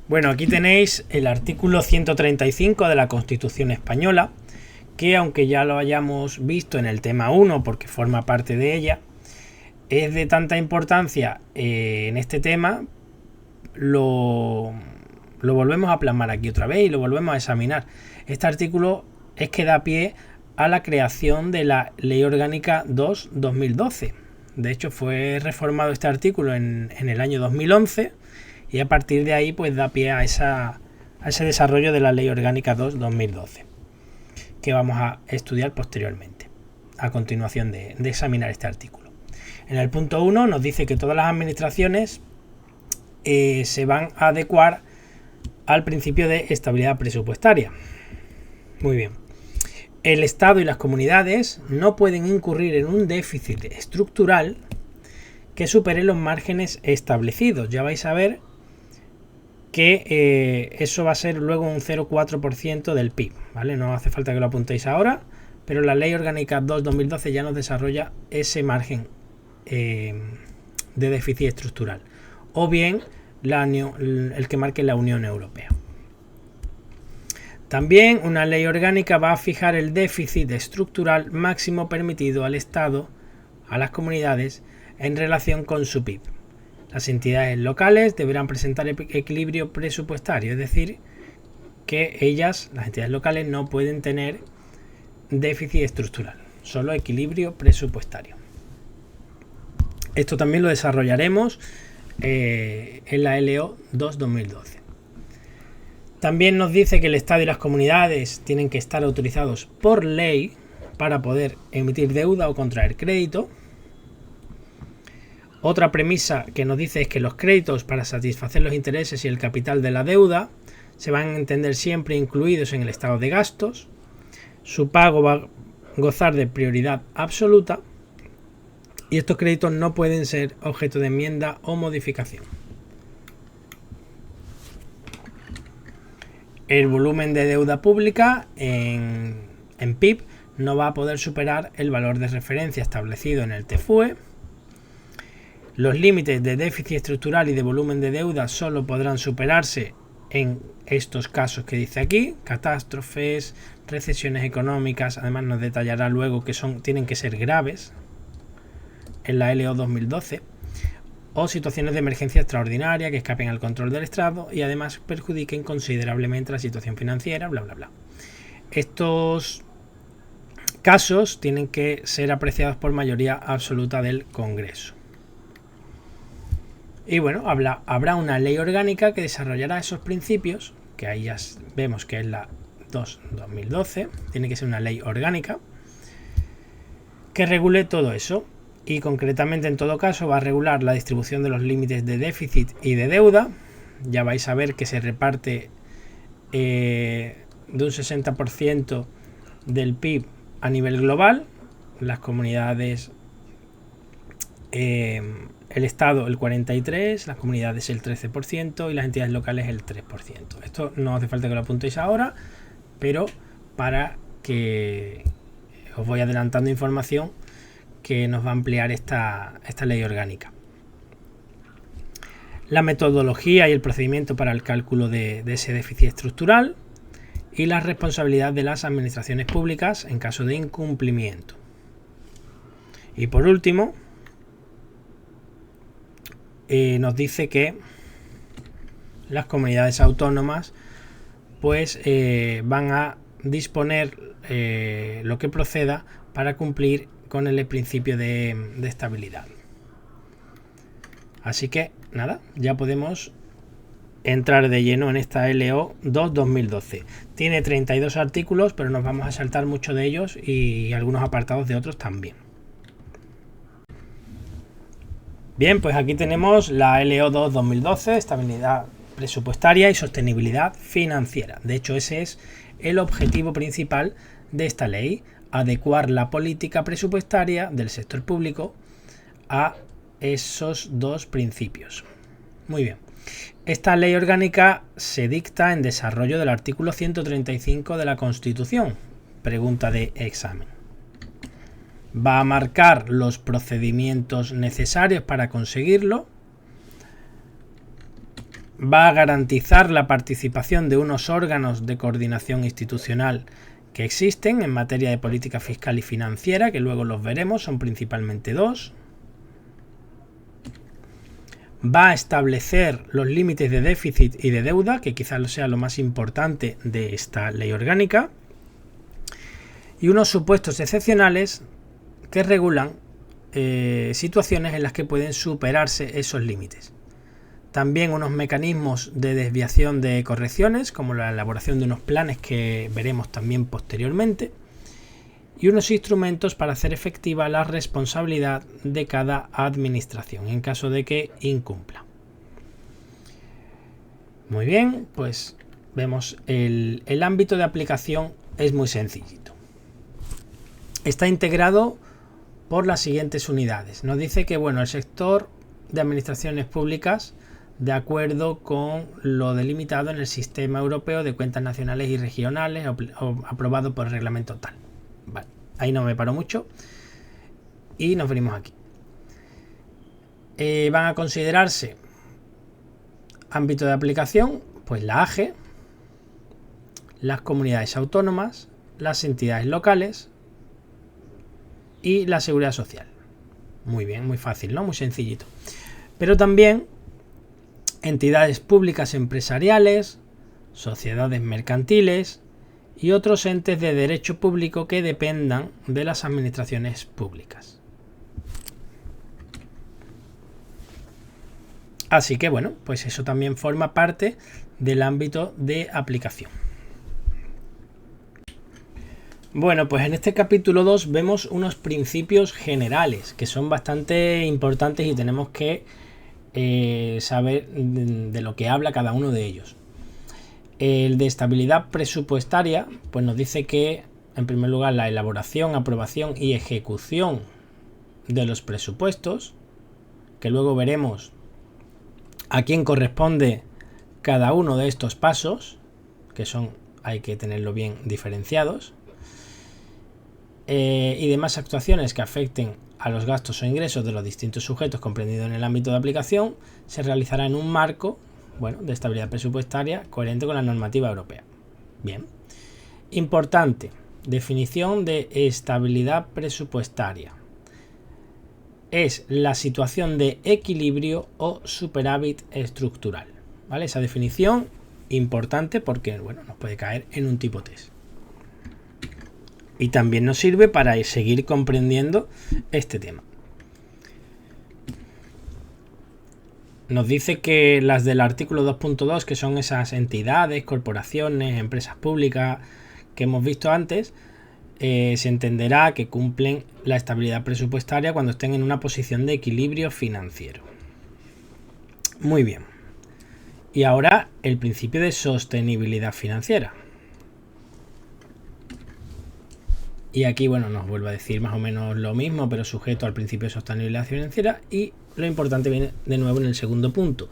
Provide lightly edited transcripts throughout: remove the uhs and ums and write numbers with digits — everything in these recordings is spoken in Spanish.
Bueno, aquí tenéis el artículo 135 de la Constitución Española, que aunque ya lo hayamos visto en el tema 1 porque forma parte de ella, es de tanta importancia en este tema, lo volvemos a plasmar aquí otra vez y lo volvemos a examinar. Este artículo es que da pie a la creación de la Ley Orgánica 2/2012. De hecho, fue reformado este artículo en el año 2011 y a partir de ahí pues da pie a ese desarrollo de la Ley Orgánica 2/2012, que vamos a estudiar posteriormente, a continuación de examinar este artículo. En el punto 1 nos dice que todas las administraciones se van a adecuar al principio de estabilidad presupuestaria. Muy bien. El Estado y las comunidades no pueden incurrir en un déficit estructural que supere los márgenes establecidos. Ya vais a ver que eso va a ser luego un 0,4% del PIB, ¿vale? No hace falta que lo apuntéis ahora, pero la Ley Orgánica 2/2012 ya nos desarrolla ese margen de déficit estructural, o bien el que marque la Unión Europea. También una ley orgánica va a fijar el déficit estructural máximo permitido al Estado, a las comunidades, en relación con su PIB. Las entidades locales deberán presentar equilibrio presupuestario, es decir, que ellas, las entidades locales, no pueden tener déficit estructural, solo equilibrio presupuestario. Esto también lo desarrollaremos en la LO 2/2012. También nos dice que el Estado y las comunidades tienen que estar autorizados por ley para poder emitir deuda o contraer crédito. Otra premisa que nos dice es que los créditos para satisfacer los intereses y el capital de la deuda se van a entender siempre incluidos en el estado de gastos. Su pago va a gozar de prioridad absoluta y estos créditos no pueden ser objeto de enmienda o modificación. El volumen de deuda pública en PIB no va a poder superar el valor de referencia establecido en el TFUE. Los límites de déficit estructural y de volumen de deuda solo podrán superarse en estos casos que dice aquí: catástrofes, recesiones económicas. Además nos detallará luego que tienen que ser graves en la LO 2012, o situaciones de emergencia extraordinaria que escapen al control del Estado y además perjudiquen considerablemente la situación financiera, bla bla bla. Estos casos tienen que ser apreciados por mayoría absoluta del Congreso. Y bueno, habrá una ley orgánica que desarrollará esos principios, que ahí ya vemos que es la 2/2012, tiene que ser una ley orgánica que regule todo eso. Y concretamente, en todo caso, va a regular la distribución de los límites de déficit y de deuda. Ya vais a ver que se reparte de un 60% del PIB a nivel global. Las comunidades, el Estado el 43%, las comunidades el 13% y las entidades locales el 3%. Esto no hace falta que lo apuntéis ahora, pero para que os voy adelantando información que nos va a ampliar esta ley orgánica. La metodología y el procedimiento para el cálculo de ese déficit estructural y la responsabilidad de las administraciones públicas en caso de incumplimiento. Y por último, nos dice que las comunidades autónomas pues van a disponer lo que proceda para cumplir con el principio de estabilidad. Así que nada, ya podemos entrar de lleno en esta LO 2/2012. Tiene 32 artículos, pero nos vamos a saltar muchos de ellos y algunos apartados de otros también. Bien, pues aquí tenemos la LO 2/2012, estabilidad presupuestaria y sostenibilidad financiera. De hecho, ese es el objetivo principal de esta ley: adecuar la política presupuestaria del sector público a esos dos principios. Muy bien. Esta ley orgánica se dicta en desarrollo del artículo 135 de la Constitución. Pregunta de examen. Va a marcar los procedimientos necesarios para conseguirlo. va a garantizar la participación de unos órganos de coordinación institucional que existen en materia de política fiscal y financiera, que luego los veremos, son principalmente dos. Va a establecer los límites de déficit y de deuda, que quizás sea lo más importante de esta ley orgánica, y unos supuestos excepcionales que regulan situaciones en las que pueden superarse esos límites. También unos mecanismos de desviación de correcciones, como la elaboración de unos planes que veremos también posteriormente, y unos instrumentos para hacer efectiva la responsabilidad de cada administración en caso de que incumpla. Muy bien, pues vemos el ámbito de aplicación es muy sencillito. Está integrado por las siguientes unidades. Nos dice que el sector de administraciones públicas, de acuerdo con lo delimitado en el Sistema Europeo de Cuentas Nacionales y Regionales aprobado por el reglamento tal. Vale, ahí no me paro mucho y nos venimos aquí. Van a considerarse ámbito de aplicación, pues la AGE, las comunidades autónomas, las entidades locales y la seguridad social. Muy bien, muy fácil, ¿no? Muy sencillito. Pero también entidades públicas empresariales, sociedades mercantiles y otros entes de derecho público que dependan de las administraciones públicas. Así que pues eso también forma parte del ámbito de aplicación. Bueno, pues en este capítulo 2 vemos unos principios generales que son bastante importantes y tenemos que saber de lo que habla cada uno de ellos. El de estabilidad presupuestaria, pues nos dice que, en primer lugar, la elaboración, aprobación y ejecución de los presupuestos, que luego veremos a quién corresponde cada uno de estos pasos, que hay que tenerlo bien diferenciados, y demás actuaciones que afecten a los gastos o ingresos de los distintos sujetos comprendidos en el ámbito de aplicación, se realizará en un marco de estabilidad presupuestaria coherente con la normativa europea. Bien. Importante, definición de estabilidad presupuestaria. Es la situación de equilibrio o superávit estructural. ¿Vale? Esa definición importante porque nos puede caer en un tipo test. Y también nos sirve para seguir comprendiendo este tema. Nos dice que las del artículo 2.2, que son esas entidades, corporaciones, empresas públicas que hemos visto antes, se entenderá que cumplen la estabilidad presupuestaria cuando estén en una posición de equilibrio financiero. Muy bien. Y ahora el principio de sostenibilidad financiera. Y aquí, nos vuelve a decir más o menos lo mismo, pero sujeto al principio de sostenibilidad financiera. Y lo importante viene de nuevo en el segundo punto,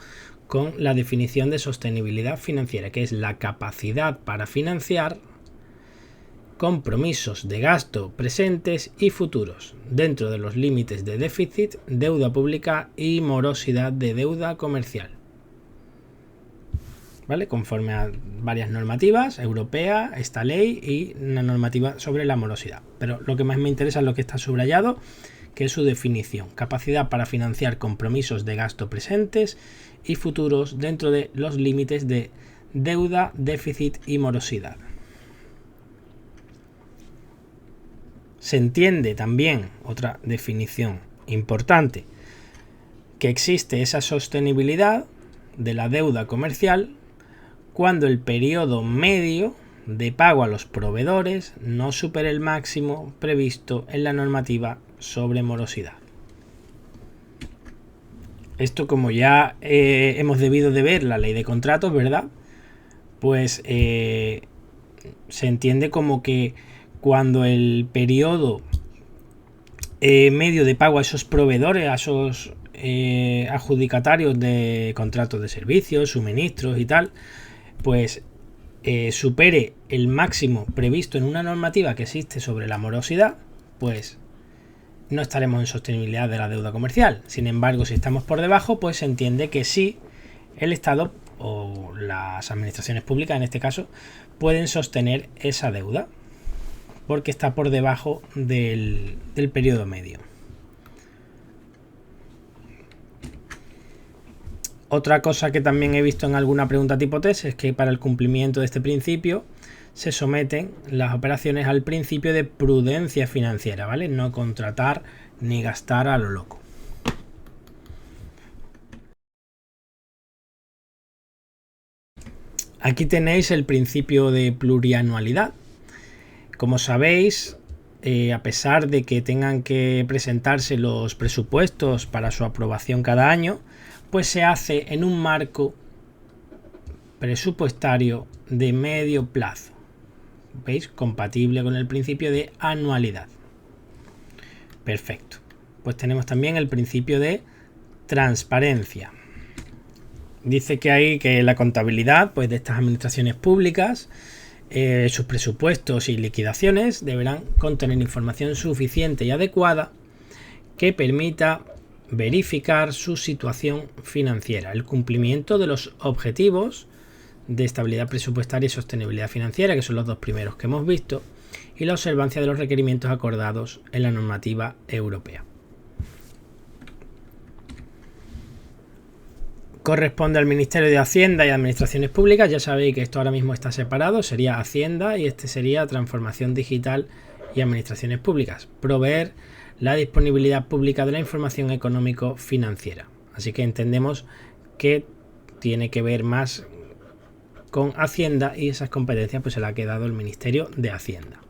con la definición de sostenibilidad financiera, que es la capacidad para financiar compromisos de gasto presentes y futuros, dentro de los límites de déficit, deuda pública y morosidad de deuda comercial. ¿Vale? Conforme a varias normativas, europea, esta ley y una normativa sobre la morosidad. Pero lo que más me interesa es lo que está subrayado, que es su definición. Capacidad para financiar compromisos de gasto presentes y futuros dentro de los límites de deuda, déficit y morosidad. Se entiende también, otra definición importante, que existe esa sostenibilidad de la deuda comercial cuando el periodo medio de pago a los proveedores no supere el máximo previsto en la normativa sobre morosidad. Esto, como ya hemos debido de ver la ley de contratos, ¿verdad? Pues se entiende como que cuando el periodo medio de pago a esos proveedores, a esos adjudicatarios de contratos de servicios, suministros y tal, pues supere el máximo previsto en una normativa que existe sobre la morosidad, pues no estaremos en sostenibilidad de la deuda comercial. Sin embargo, si estamos por debajo, pues se entiende que sí, el Estado o las administraciones públicas en este caso pueden sostener esa deuda porque está por debajo del periodo medio. Otra cosa que también he visto en alguna pregunta tipo test es que para el cumplimiento de este principio se someten las operaciones al principio de prudencia financiera, ¿vale? No contratar ni gastar a lo loco. Aquí tenéis el principio de plurianualidad. Como sabéis, a pesar de que tengan que presentarse los presupuestos para su aprobación cada año, pues se hace en un marco presupuestario de medio plazo. ¿Veis? Compatible con el principio de anualidad. Perfecto. Pues tenemos también el principio de transparencia. Dice que hay que la contabilidad pues, de estas administraciones públicas, sus presupuestos y liquidaciones deberán contener información suficiente y adecuada que permita verificar su situación financiera, el cumplimiento de los objetivos de estabilidad presupuestaria y sostenibilidad financiera, que son los dos primeros que hemos visto, y la observancia de los requerimientos acordados en la normativa europea. Corresponde al Ministerio de Hacienda y Administraciones Públicas. Ya sabéis que esto ahora mismo está separado, sería Hacienda y este sería Transformación Digital y Administraciones Públicas. Proveer la disponibilidad pública de la información económico-financiera. Así que entendemos que tiene que ver más con Hacienda y esas competencias pues se le ha quedado el Ministerio de Hacienda.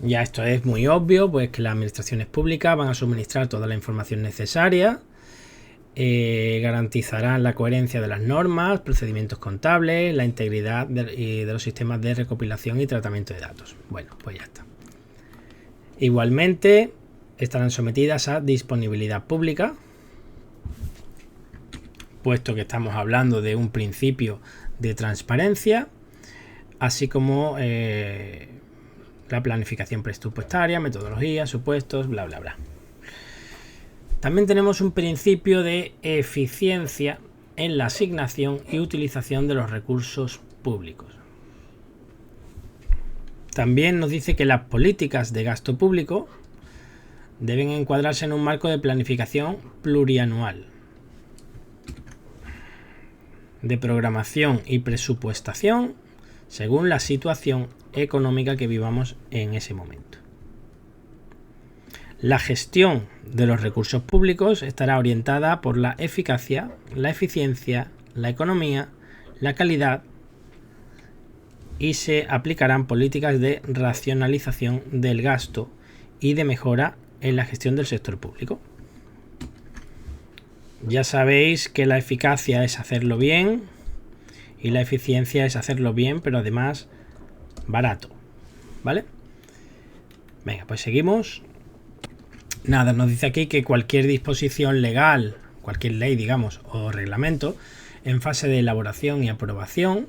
Ya esto es muy obvio, pues que las administraciones públicas van a suministrar toda la información necesaria, garantizarán la coherencia de las normas, procedimientos contables, la integridad de los sistemas de recopilación y tratamiento de datos. Bueno, pues ya está. Igualmente estarán sometidas a disponibilidad pública, puesto que estamos hablando de un principio de transparencia, así como la planificación presupuestaria, metodología, supuestos, bla, bla, bla. También tenemos un principio de eficiencia en la asignación y utilización de los recursos públicos. También nos dice que las políticas de gasto público deben encuadrarse en un marco de planificación plurianual, de programación y presupuestación según la situación económica que vivamos en ese momento. La gestión de los recursos públicos estará orientada por la eficacia, la eficiencia, la economía, la calidad y se aplicarán políticas de racionalización del gasto y de mejora en la gestión del sector público. Ya sabéis que la eficacia es hacerlo bien y la eficiencia es hacerlo bien, pero además barato, ¿vale? Venga, pues seguimos. Nada, nos dice aquí que cualquier disposición legal, cualquier ley, digamos, o reglamento, en fase de elaboración y aprobación,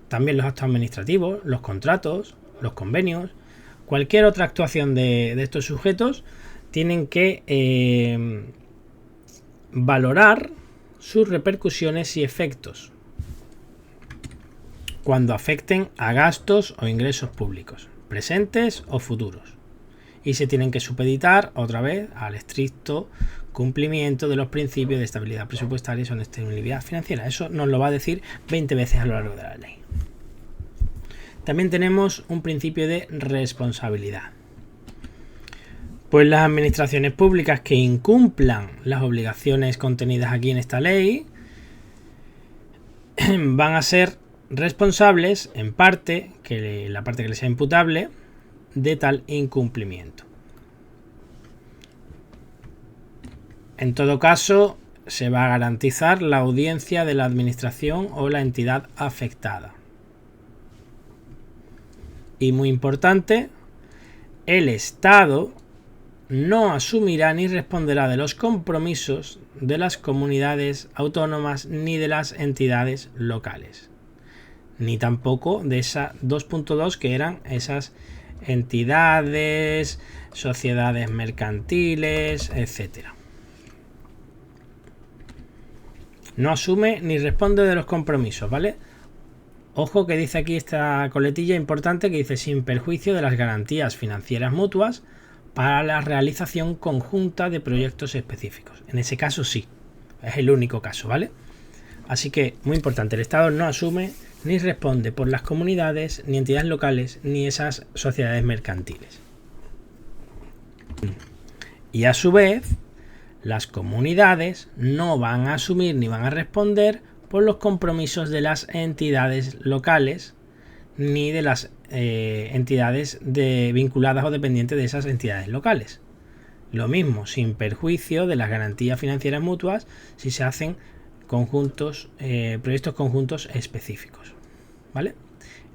también los actos administrativos, los contratos, los convenios, cualquier otra actuación de estos sujetos, tienen que valorar sus repercusiones y efectos cuando afecten a gastos o ingresos públicos, presentes o futuros. Y se tienen que supeditar otra vez al estricto cumplimiento de los principios de estabilidad presupuestaria y sostenibilidad financiera. Eso nos lo va a decir 20 veces a lo largo de la ley. También tenemos un principio de responsabilidad. Pues las administraciones públicas que incumplan las obligaciones contenidas aquí en esta ley van a ser responsables en parte, la parte que les sea imputable, de tal incumplimiento. En todo caso, se va a garantizar la audiencia de la administración o la entidad afectada. Y muy importante, el Estado no asumirá ni responderá de los compromisos de las comunidades autónomas ni de las entidades locales, ni tampoco de esa 2.2 que eran esas entidades, sociedades mercantiles, etcétera. no asume ni responde de los compromisos, ¿vale? Ojo que dice aquí esta coletilla importante que dice sin perjuicio de las garantías financieras mutuas para la realización conjunta de proyectos específicos. En ese caso sí, es el único caso, ¿vale? Así que, muy importante, el Estado no asume ni responde por las comunidades, ni entidades locales, ni esas sociedades mercantiles. Y a su vez, las comunidades no van a asumir ni van a responder por los compromisos de las entidades locales, ni de las entidades vinculadas o dependientes de esas entidades locales. Lo mismo, sin perjuicio de las garantías financieras mutuas si se hacen proyectos conjuntos específicos, ¿vale?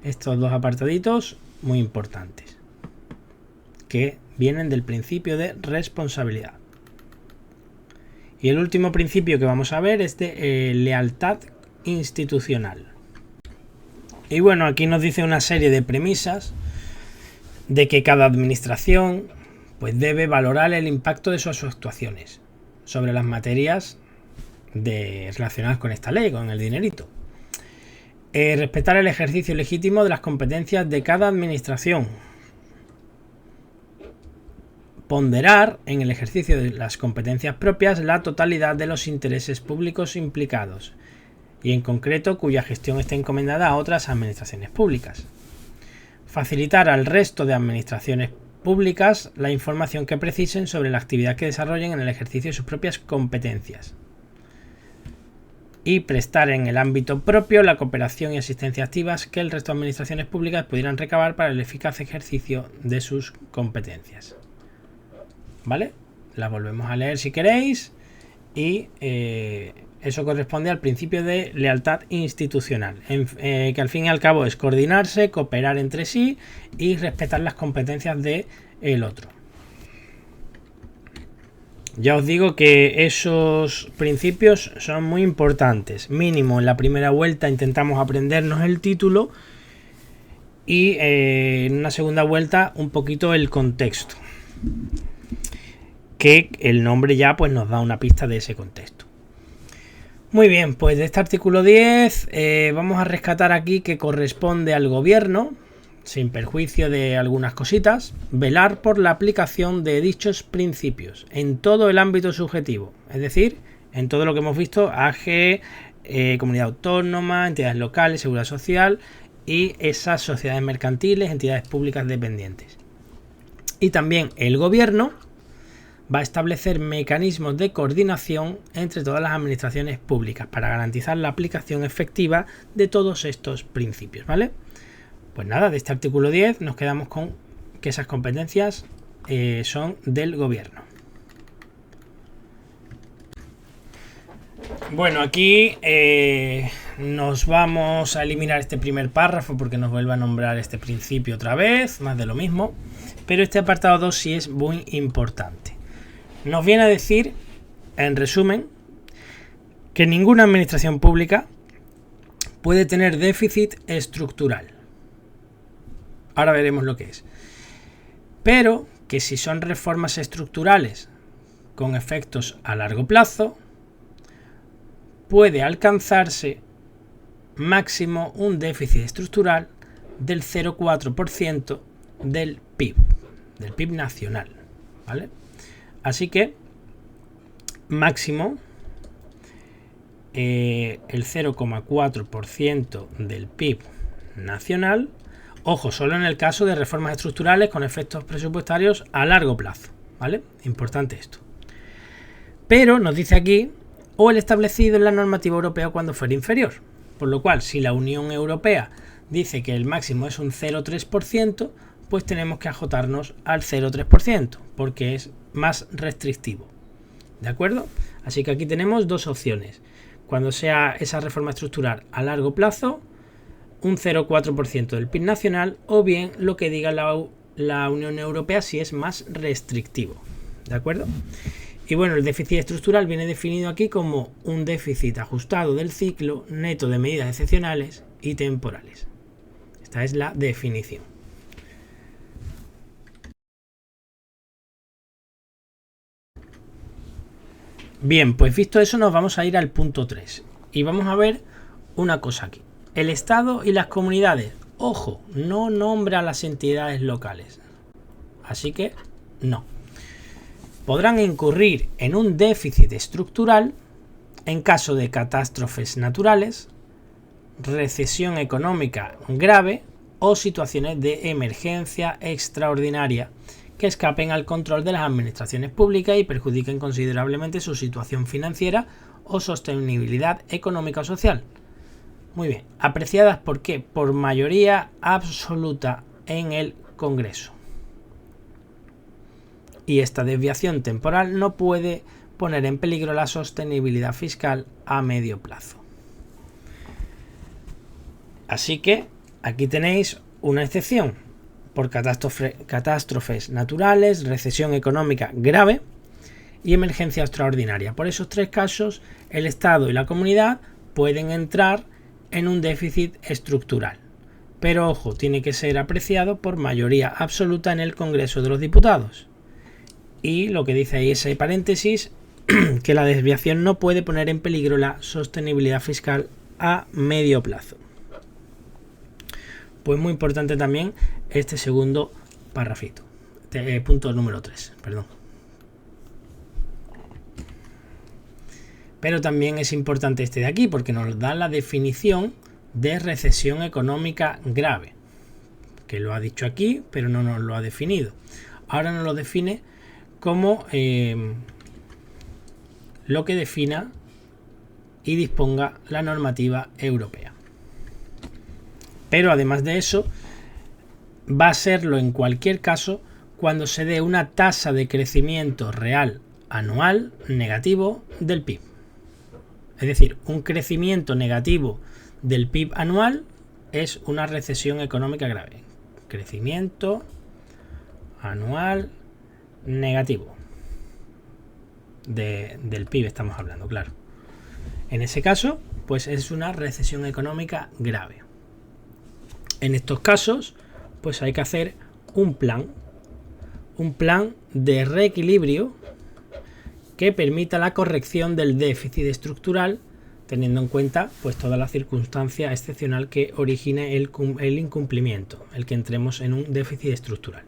Estos dos apartaditos muy importantes que vienen del principio de responsabilidad. Y el último principio que vamos a ver es de lealtad institucional. Y bueno, aquí nos dice una serie de premisas de que cada administración pues debe valorar el impacto de sus actuaciones sobre las materias relacionadas con esta ley, con el dinerito. Respetar el ejercicio legítimo de las competencias de cada administración. Ponderar en el ejercicio de las competencias propias la totalidad de los intereses públicos implicados y en concreto cuya gestión esté encomendada a otras administraciones públicas. Facilitar al resto de administraciones públicas la información que precisen sobre la actividad que desarrollen en el ejercicio de sus propias competencias. Y prestar en el ámbito propio la cooperación y asistencia activas que el resto de administraciones públicas pudieran recabar para el eficaz ejercicio de sus competencias. ¿Vale? La volvemos a leer si queréis y eso corresponde al principio de lealtad institucional, que al fin y al cabo es coordinarse, cooperar entre sí y respetar las competencias del otro. Ya os digo que esos principios son muy importantes. Mínimo en la primera vuelta intentamos aprendernos el título y en una segunda vuelta un poquito el contexto, que el nombre ya pues nos da una pista de ese contexto. Muy bien, pues de este artículo 10 vamos a rescatar aquí que corresponde al gobierno, sin perjuicio de algunas cositas, velar por la aplicación de dichos principios en todo el ámbito subjetivo, es decir, en todo lo que hemos visto, AG, comunidad autónoma, entidades locales, seguridad social y esas sociedades mercantiles, entidades públicas dependientes. Y también el gobierno va a establecer mecanismos de coordinación entre todas las administraciones públicas para garantizar la aplicación efectiva de todos estos principios, ¿vale? Pues nada, de este artículo 10 nos quedamos con que esas competencias son del gobierno. Bueno, aquí nos vamos a eliminar este primer párrafo porque nos vuelve a nombrar este principio otra vez, más de lo mismo, pero este apartado 2 sí es muy importante. Nos viene a decir, en resumen, que ninguna administración pública puede tener déficit estructural. Ahora veremos lo que es. Pero que si son reformas estructurales con efectos a largo plazo, puede alcanzarse máximo un déficit estructural del 0,4% del PIB nacional, ¿vale? Así que máximo el 0,4% del PIB nacional. Ojo, solo en el caso de reformas estructurales con efectos presupuestarios a largo plazo, ¿vale? Importante esto. Pero nos dice aquí, o el establecido en la normativa europea cuando fuera inferior. Por lo cual, si la Unión Europea dice que el máximo es un 0,3%, pues tenemos que acotarnos al 0,3%, porque es más restrictivo. ¿De acuerdo? Así que aquí tenemos dos opciones. Cuando sea esa reforma estructural a largo plazo, un 0,4% del PIB nacional, o bien lo que diga la Unión Europea si es más restrictivo. ¿De acuerdo? Y bueno, el déficit estructural viene definido aquí como un déficit ajustado del ciclo neto de medidas excepcionales y temporales. Esta es la definición. Bien, pues visto eso nos vamos a ir al punto 3 y vamos a ver una cosa aquí. El Estado y las comunidades, ojo, no nombra a las entidades locales, así que no. Podrán incurrir en un déficit estructural en caso de catástrofes naturales, recesión económica grave o situaciones de emergencia extraordinaria que escapen al control de las administraciones públicas y perjudiquen considerablemente su situación financiera o sostenibilidad económica o social. Muy bien, apreciadas ¿por qué? Por mayoría absoluta en el Congreso. Y esta desviación temporal no puede poner en peligro la sostenibilidad fiscal a medio plazo. Así que aquí tenéis una excepción por catástrofes naturales, recesión económica grave y emergencia extraordinaria. Por esos tres casos, el Estado y la comunidad pueden entrar en un déficit estructural. Pero ojo, tiene que ser apreciado por mayoría absoluta en el Congreso de los Diputados. Y lo que dice ahí ese paréntesis, que la desviación no puede poner en peligro la sostenibilidad fiscal a medio plazo. Pues muy importante también este segundo parrafito, punto número 3, perdón. Pero también es importante este de aquí porque nos da la definición de recesión económica grave, que lo ha dicho aquí, pero no nos lo ha definido. Ahora nos lo define como lo que defina y disponga la normativa europea. Pero además de eso, va a serlo en cualquier caso cuando se dé una tasa de crecimiento real anual negativo del PIB. Es decir, un crecimiento negativo del PIB anual es una recesión económica grave. Crecimiento anual negativo del PIB estamos hablando, claro. En ese caso, pues es una recesión económica grave. En estos casos, pues hay que hacer un plan de reequilibrio que permita la corrección del déficit estructural, teniendo en cuenta pues toda la circunstancia excepcional que origine el incumplimiento, el que entremos en un déficit estructural.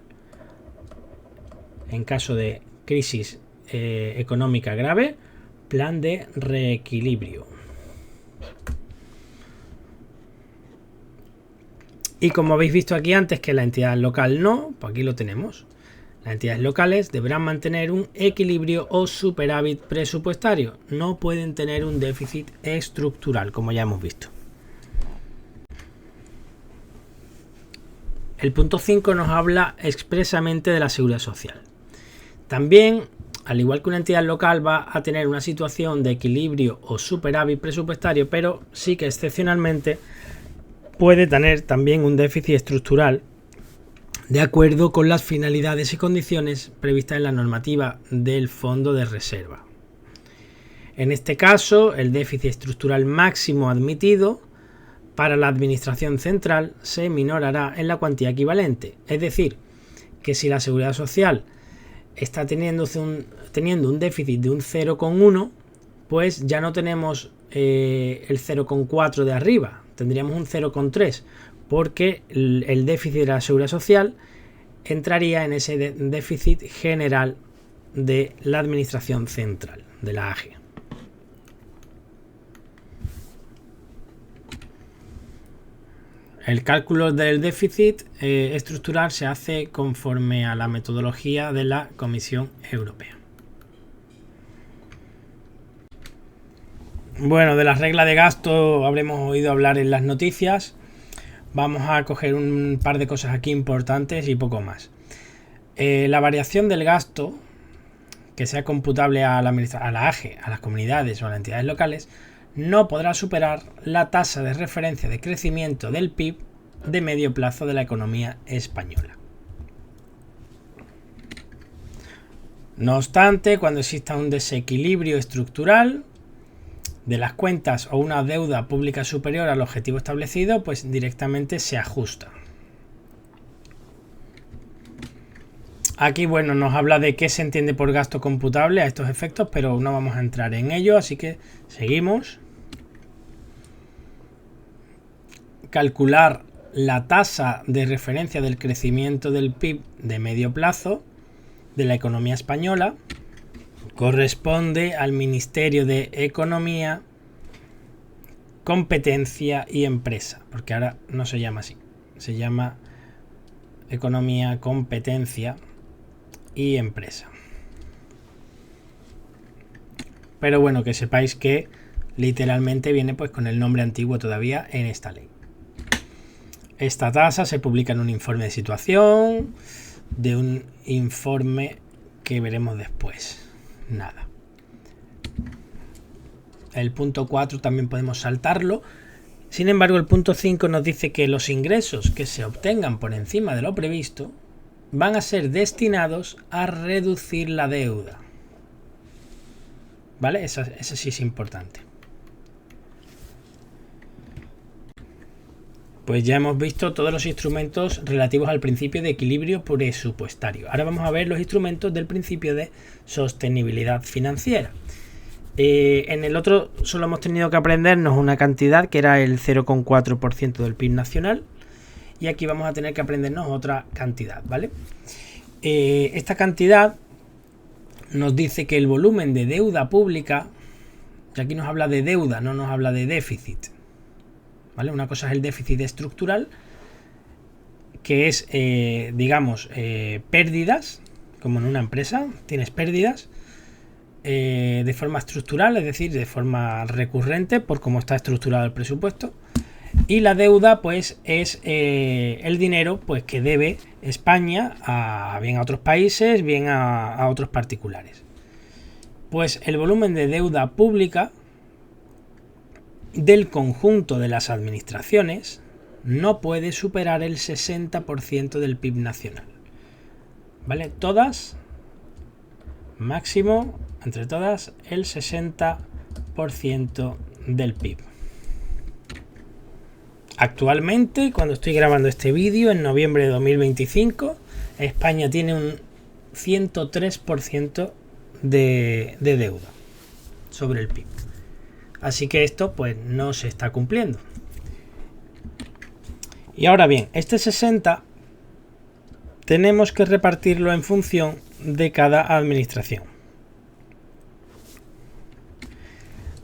En caso de crisis económica grave, plan de reequilibrio. Y como habéis visto aquí antes que la entidad local no, pues aquí lo tenemos. Las entidades locales deberán mantener un equilibrio o superávit presupuestario. No pueden tener un déficit estructural, como ya hemos visto. El punto 5 nos habla expresamente de la seguridad social. También, al igual que una entidad local va a tener una situación de equilibrio o superávit presupuestario, pero sí que excepcionalmente puede tener también un déficit estructural de acuerdo con las finalidades y condiciones previstas en la normativa del Fondo de Reserva. En este caso, el déficit estructural máximo admitido para la Administración Central se minorará en la cuantía equivalente. Es decir, que si la Seguridad Social está teniendo un déficit de un 0,1, pues ya no tenemos el 0,4 de arriba, tendríamos un 0,3, porque el déficit de la Seguridad Social entraría en ese déficit general de la Administración Central, de la AGE. El cálculo del déficit estructural se hace conforme a la metodología de la Comisión Europea. Bueno, de las reglas de gasto habremos oído hablar en las noticias. Vamos a coger un par de cosas aquí importantes y poco más. La variación del gasto que sea computable a la AGE, a las comunidades o a las entidades locales, no podrá superar la tasa de referencia de crecimiento del PIB de medio plazo de la economía española. No obstante, cuando exista un desequilibrio estructural de las cuentas o una deuda pública superior al objetivo establecido, pues directamente se ajusta. Aquí, bueno, nos habla de qué se entiende por gasto computable a estos efectos, pero no vamos a entrar en ello, así que seguimos. Calcular la tasa de referencia del crecimiento del PIB de medio plazo de la economía española corresponde al Ministerio de Economía, Competencia y Empresa, porque ahora no se llama así, se llama Economía, Competencia y Empresa. Pero bueno, que sepáis que literalmente viene pues con el nombre antiguo todavía en esta ley. Esta tasa se publica en un informe de situación, de un informe que veremos después. Nada. El punto 4 también podemos saltarlo. Sin embargo, el punto 5 nos dice que los ingresos que se obtengan por encima de lo previsto van a ser destinados a reducir la deuda. ¿Vale? Eso sí es importante. Pues ya hemos visto todos los instrumentos relativos al principio de equilibrio presupuestario. Ahora vamos a ver los instrumentos del principio de sostenibilidad financiera. En el otro solo hemos tenido que aprendernos una cantidad que era el 0,4% del PIB nacional. Y aquí vamos a tener que aprendernos otra cantidad, ¿vale? Esta cantidad nos dice que el volumen de deuda pública, y aquí nos habla de deuda, no nos habla de déficit, ¿vale? Una cosa es el déficit estructural, que es, digamos, pérdidas, como en una empresa, tienes pérdidas de forma estructural, es decir, de forma recurrente, por cómo está estructurado el presupuesto. Y la deuda, pues, es el dinero pues, que debe España bien a otros países, bien a otros particulares. Pues el volumen de deuda pública del conjunto de las administraciones no puede superar el 60% del PIB nacional. ¿Vale? Todas, máximo, entre todas, el 60% del PIB. Actualmente, cuando estoy grabando este vídeo, en noviembre de 2025, España tiene un 103% de deuda sobre el PIB. Así que esto pues no se está cumpliendo. Y ahora bien, este 60 tenemos que repartirlo en función de cada administración.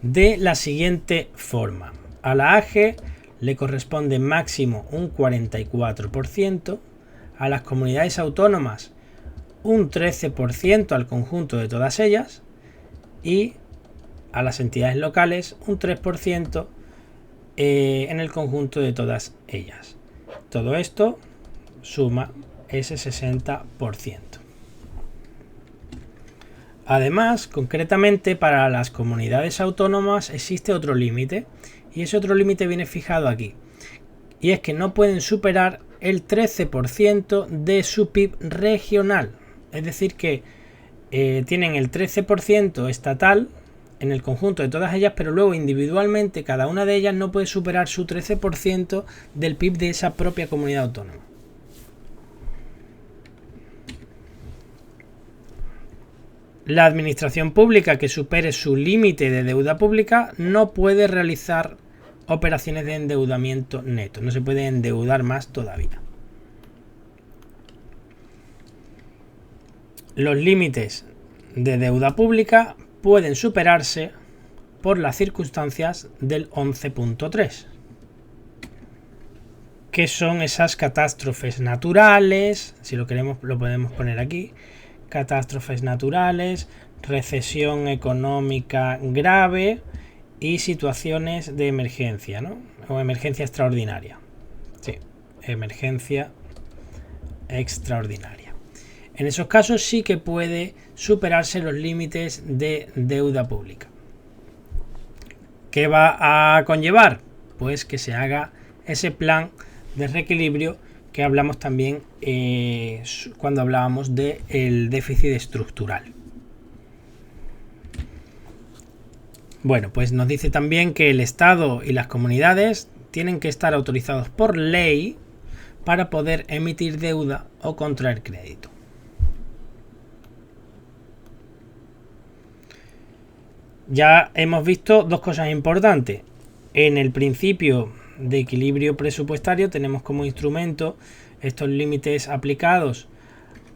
De la siguiente forma. A la AGE le corresponde máximo un 44%, a las comunidades autónomas un 13% al conjunto de todas ellas y a las entidades locales un 3% en el conjunto de todas ellas. Todo esto suma ese 60%. Además, concretamente para las comunidades autónomas existe otro límite y ese otro límite viene fijado aquí. Y es que no pueden superar el 13% de su PIB regional. Es decir que tienen el 13% estatal en el conjunto de todas ellas, pero luego individualmente cada una de ellas no puede superar su 13% del PIB de esa propia comunidad autónoma. La administración pública que supere su límite de deuda pública no puede realizar operaciones de endeudamiento neto, no se puede endeudar más todavía. Los límites de deuda pública pueden superarse por las circunstancias del 11.3, que son esas catástrofes naturales, si lo queremos lo podemos poner aquí, catástrofes naturales, recesión económica grave y situaciones de emergencia, ¿no? O emergencia extraordinaria. Sí, emergencia extraordinaria. En esos casos sí que puede superarse los límites de deuda pública. ¿Qué va a conllevar? Pues que se haga ese plan de reequilibrio que hablamos también cuando hablábamos del déficit estructural. Bueno, pues nos dice también que el Estado y las comunidades tienen que estar autorizados por ley para poder emitir deuda o contraer crédito. Ya hemos visto dos cosas importantes. En el principio de equilibrio presupuestario tenemos como instrumento estos límites aplicados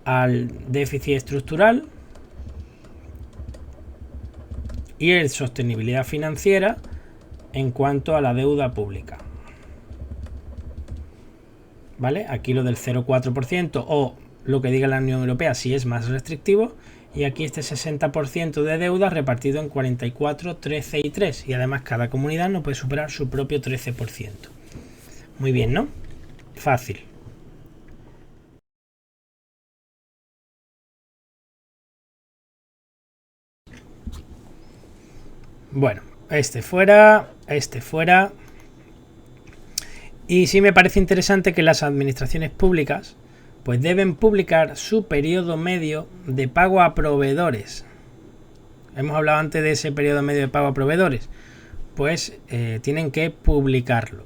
al déficit estructural y el sostenibilidad financiera en cuanto a la deuda pública. ¿Vale? Aquí lo del 0,4% o lo que diga la Unión Europea si es más restrictivo, y aquí este 60% de deuda repartido en 44, 13 y 3, y además cada comunidad no puede superar su propio 13%. Muy bien, ¿no? Fácil. Bueno, este fuera. Y sí me parece interesante que las administraciones públicas pues deben publicar su periodo medio de pago a proveedores. Hemos hablado antes de ese periodo medio de pago a proveedores. Pues tienen que publicarlo.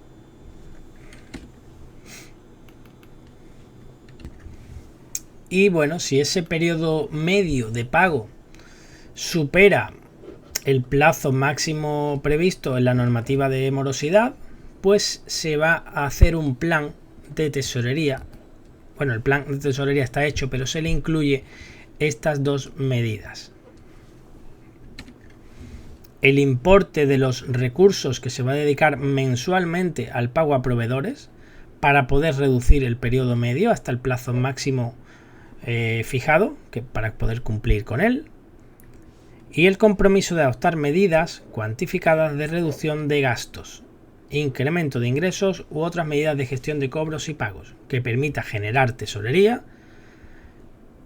Y bueno, si ese periodo medio de pago supera el plazo máximo previsto en la normativa de morosidad, pues se va a hacer un plan de tesorería. Bueno, el plan de tesorería está hecho, pero se le incluye estas dos medidas. El importe de los recursos que se va a dedicar mensualmente al pago a proveedores para poder reducir el periodo medio hasta el plazo máximo fijado, que para poder cumplir con él, y el compromiso de adoptar medidas cuantificadas de reducción de gastos, incremento de ingresos u otras medidas de gestión de cobros y pagos que permita generar tesorería,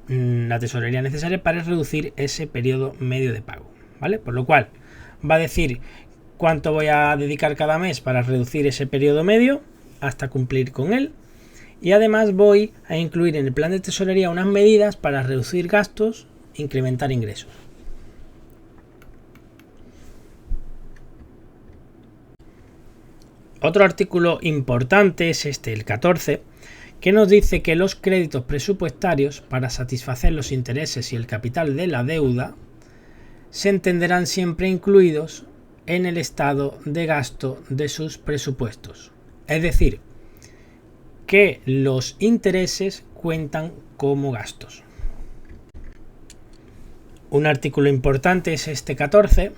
la tesorería necesaria para reducir ese periodo medio de pago, ¿vale? Por lo cual va a decir cuánto voy a dedicar cada mes para reducir ese periodo medio hasta cumplir con él, y además voy a incluir en el plan de tesorería unas medidas para reducir gastos, incrementar ingresos. Otro artículo importante es este, el 14, que nos dice que los créditos presupuestarios para satisfacer los intereses y el capital de la deuda se entenderán siempre incluidos en el estado de gasto de sus presupuestos. Es decir, que los intereses cuentan como gastos. Un artículo importante es este 14,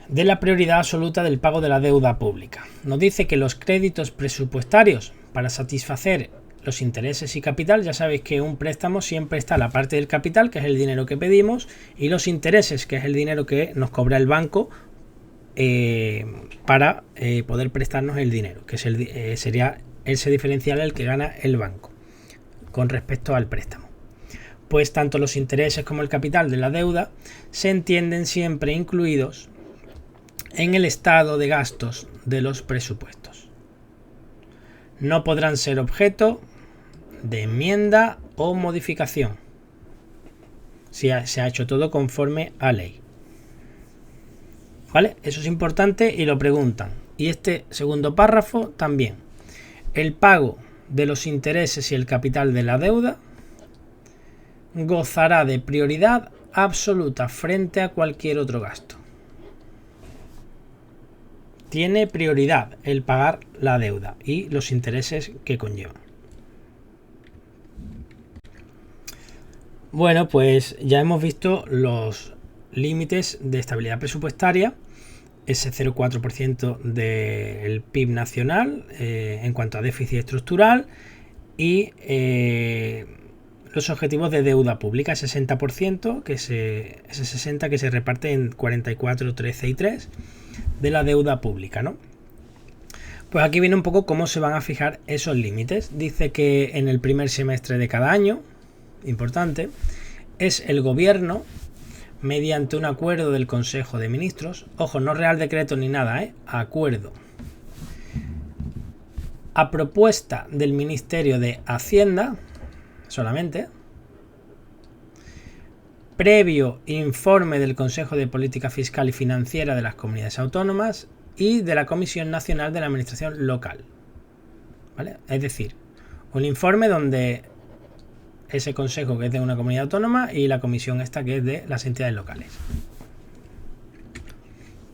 de la prioridad absoluta del pago de la deuda pública. Nos dice que los créditos presupuestarios para satisfacer los intereses y capital, ya sabéis que un préstamo siempre está la parte del capital, que es el dinero que pedimos, y los intereses, que es el dinero que nos cobra el banco para poder prestarnos el dinero, que sería ese diferencial el que gana el banco con respecto al préstamo. Pues tanto los intereses como el capital de la deuda se entienden siempre incluidos en el estado de gastos de los presupuestos. No podrán ser objeto de enmienda o modificación si se ha hecho todo conforme a ley. ¿Vale? Eso es importante y lo preguntan. Y este segundo párrafo también. El pago de los intereses y el capital de la deuda gozará de prioridad absoluta frente a cualquier otro gasto. Tiene prioridad el pagar la deuda y los intereses que conllevan. Bueno, pues ya hemos visto los límites de estabilidad presupuestaria, ese 0,4% del PIB nacional en cuanto a déficit estructural, y los objetivos de deuda pública, 60%, ese 60% que se reparte en 44, 13 y 3 de la deuda pública, ¿no? Pues aquí viene un poco cómo se van a fijar esos límites. Dice que en el primer semestre de cada año, importante, es el gobierno, mediante un acuerdo del Consejo de Ministros, ojo, no real decreto ni nada, acuerdo, a propuesta del Ministerio de Hacienda, solamente, previo informe del Consejo de Política Fiscal y Financiera de las Comunidades Autónomas y de la Comisión Nacional de la Administración Local, ¿vale? Es decir, un informe donde ese consejo que es de una comunidad autónoma y la comisión esta que es de las entidades locales.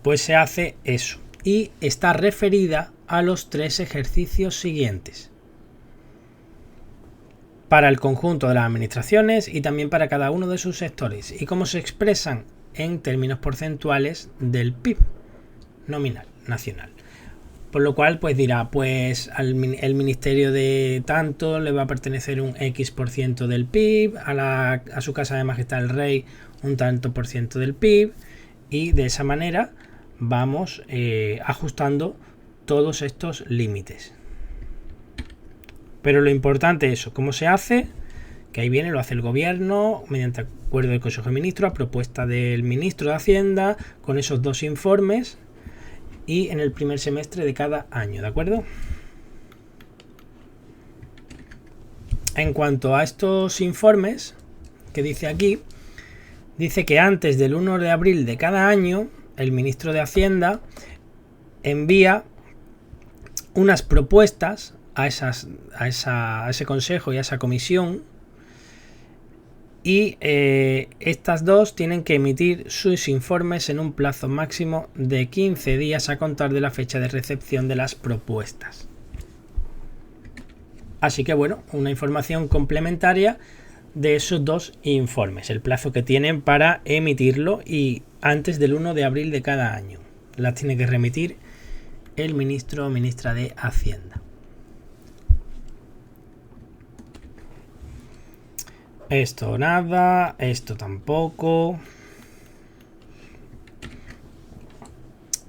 pues se hace eso. Y está referida a los 3 ejercicios siguientes. Para el conjunto de las administraciones y también para cada uno de sus sectores. Y cómo se expresan en términos porcentuales del PIB nominal, nacional. Por lo cual, pues dirá, pues el ministerio de tanto le va a pertenecer un X% del PIB, a su casa de majestad el rey un tanto por ciento del PIB, y de esa manera vamos ajustando todos estos límites. Pero lo importante es eso, cómo se hace, que ahí viene, lo hace el gobierno mediante acuerdo del Consejo de Ministros a propuesta del ministro de Hacienda con esos 2 informes y en el primer semestre de cada año, ¿de acuerdo? En cuanto a estos informes que dice aquí, dice que antes del 1 de abril de cada año el ministro de Hacienda envía unas propuestas a ese consejo y a esa comisión, y estas 2 tienen que emitir sus informes en un plazo máximo de 15 días a contar de la fecha de recepción de las propuestas. Así que bueno, una información complementaria de esos 2 informes, el plazo que tienen para emitirlo, y antes del 1 de abril de cada año las tiene que remitir el ministro o ministra de Hacienda. Esto nada, esto tampoco.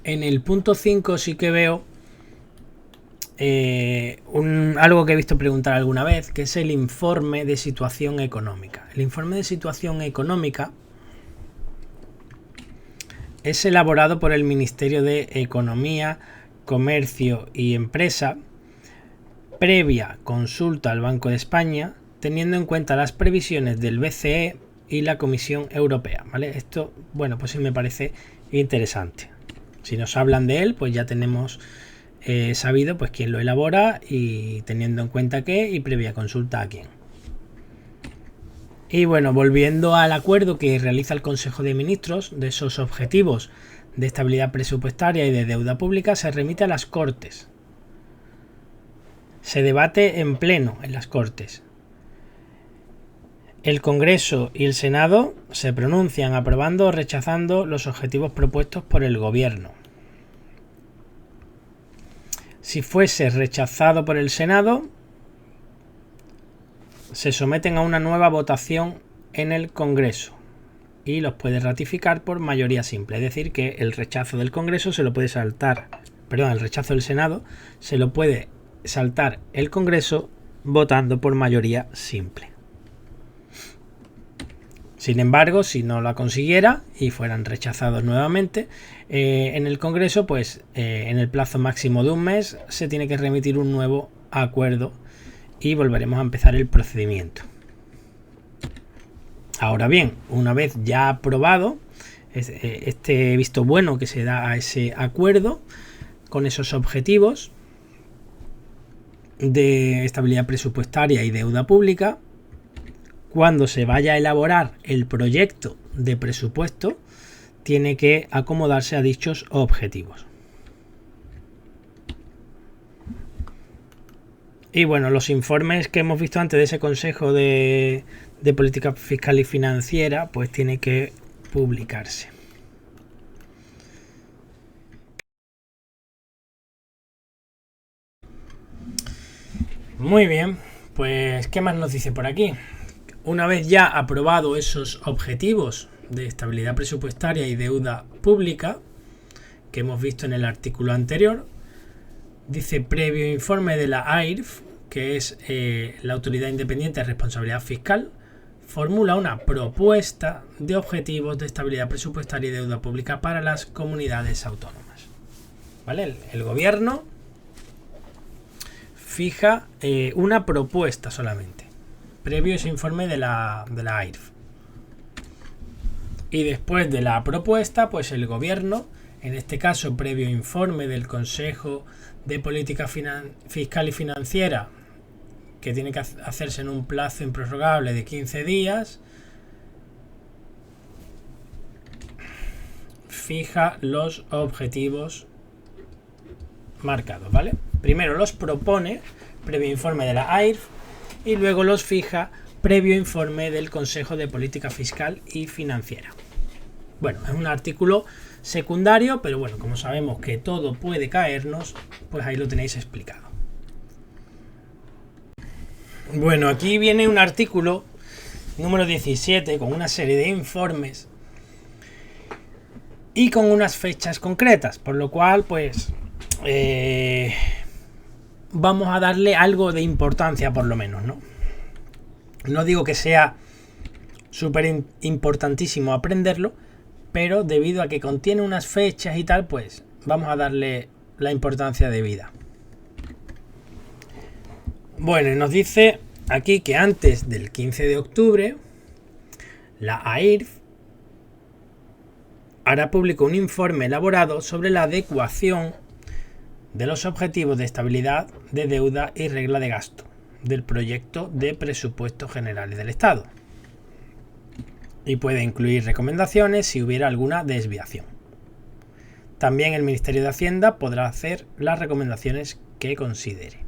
En el punto 5 sí que veo algo que he visto preguntar alguna vez, que es el informe de situación económica. El informe de situación económica es elaborado por el Ministerio de Economía, Comercio y Empresa, previa consulta al Banco de España, teniendo en cuenta las previsiones del BCE y la Comisión Europea, ¿vale? Esto, bueno, pues sí me parece interesante. Si nos hablan de él, pues ya tenemos sabido pues quién lo elabora y teniendo en cuenta qué y previa consulta a quién. Y bueno, volviendo al acuerdo que realiza el Consejo de Ministros de esos objetivos de estabilidad presupuestaria y de deuda pública, se remite a las Cortes. Se debate en pleno en las Cortes. El Congreso y el Senado se pronuncian aprobando o rechazando los objetivos propuestos por el Gobierno. Si fuese rechazado por el Senado, se someten a una nueva votación en el Congreso y los puede ratificar por mayoría simple. Es decir, que el rechazo del Congreso se lo puede saltar, perdón, el rechazo del Senado se lo puede saltar el Congreso votando por mayoría simple. Sin embargo, si no la consiguiera y fueran rechazados nuevamente en el Congreso, pues en el plazo máximo de un mes se tiene que remitir un nuevo acuerdo y volveremos a empezar el procedimiento. Ahora bien, una vez ya aprobado este visto bueno que se da a ese acuerdo con esos objetivos de estabilidad presupuestaria y deuda pública, cuando se vaya a elaborar el proyecto de presupuesto, tiene que acomodarse a dichos objetivos. Y bueno, los informes que hemos visto antes de ese Consejo de Política Fiscal y Financiera, pues tiene que publicarse. Muy bien, pues ¿qué más nos dice por aquí? Una vez ya aprobado esos objetivos de estabilidad presupuestaria y deuda pública que hemos visto en el artículo anterior, dice previo informe de la AIRF, que es la Autoridad Independiente de Responsabilidad Fiscal, formula una propuesta de objetivos de estabilidad presupuestaria y deuda pública para las comunidades autónomas. ¿Vale? El gobierno fija una propuesta solamente, previo ese informe de la AIRF. Y después de la propuesta, pues el gobierno, en este caso previo informe del Consejo de Política Fiscal y Financiera, que tiene que hacerse en un plazo improrrogable de 15 días, fija los objetivos marcados, ¿vale? Primero los propone previo informe de la AIRF y luego los fija previo informe del Consejo de Política Fiscal y Financiera. Bueno, es un artículo secundario, pero bueno, como sabemos que todo puede caernos, pues ahí lo tenéis explicado. Bueno, aquí viene un artículo número 17 con una serie de informes y con unas fechas concretas, por lo cual pues vamos a darle algo de importancia por lo menos, ¿no? No digo que sea súper importantísimo aprenderlo, pero debido a que contiene unas fechas y tal, pues vamos a darle la importancia debida. Bueno, nos dice aquí que antes del 15 de octubre, la AIRF hará público un informe elaborado sobre la adecuación de los objetivos de estabilidad, de deuda y regla de gasto del proyecto de presupuestos generales del Estado. Y puede incluir recomendaciones si hubiera alguna desviación. También el Ministerio de Hacienda podrá hacer las recomendaciones que considere.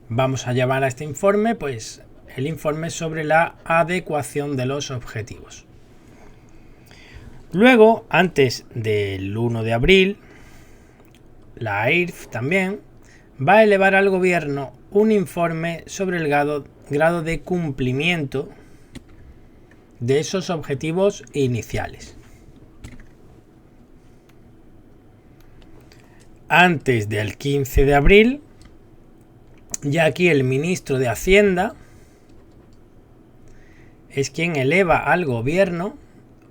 Vamos a llamar a este informe, pues, el informe sobre la adecuación de los objetivos. Luego, antes del 1 de abril, la AIRF también va a elevar al Gobierno un informe sobre el grado de cumplimiento de esos objetivos iniciales. Antes del 15 de abril, ya aquí el ministro de Hacienda es quien eleva al Gobierno